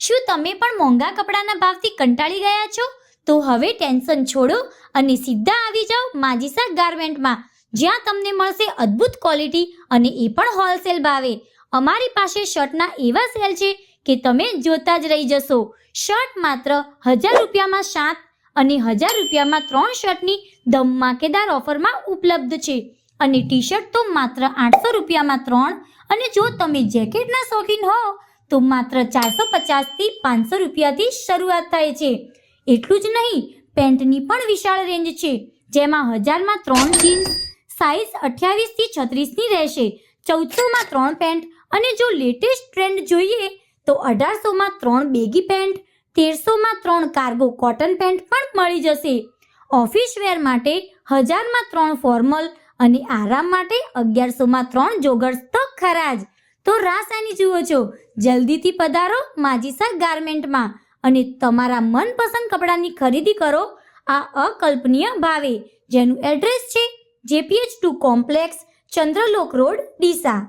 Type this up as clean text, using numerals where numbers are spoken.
શું તમે પણ મોંઘા કપડાના ભાવથી કંટાળી ગયા છો? તો હવે ટેન્શન છોડો અને સીધા આવી જાઓ માજીસા ગાર્મેન્ટમાં, જ્યાં તમને મળશે અદ્ભુત ક્વોલિટી અને એ પણ હોલસેલ ભાવે. અમારી પાસે શર્ટના એવા સેલ છે કે તમે જોતા જ રહી જશો. શર્ટ માત્ર 1000 રૂપિયામાં 7 અને 1000 રૂપિયામાં 3 શર્ટની ધમાકેદાર ઓફરમાં ઉપલબ્ધ છે. અને ટી શર્ટ તો માત્ર 800 રૂપિયામાં 3. અને જો તમે જેકેટના શોખીન હો તો માત્ર 450 થી 500 રૂપિયાથી શરૂઆત થાય છે. એટલું જ નહીં, પેન્ટની પણ વિશાળ રેન્જ છે, જેમાં 1000માં 3 જીન્સ સાઇઝ 28 થી 36ની રહેશે, 1400માં 3 પેન્ટ અને જો લેટેસ્ટ ટ્રેન્ડ જોઈએ તો 1800માં 3 બેગી પેન્ટ, 1300માં 3 કાર્ગો કોટન પેન્ટ પણ મળી જશે. ઓફિસ વેર માટે 1000માં 3 ફોર્મલ અને આરામ માટે 1100માં 3 જોગર્સ તો ખરા જ. તો રાસાની જુઓ છો, જલ્દીથી પધારો માજીસા ગાર્મેન્ટમાં અને તમારા મનપસંદ કપડાની ખરીદી કરો આ અકલ્પનીય ભાવે, જેનું એડ્રેસ છે JPH2 complex, Chandralok road, Deesa.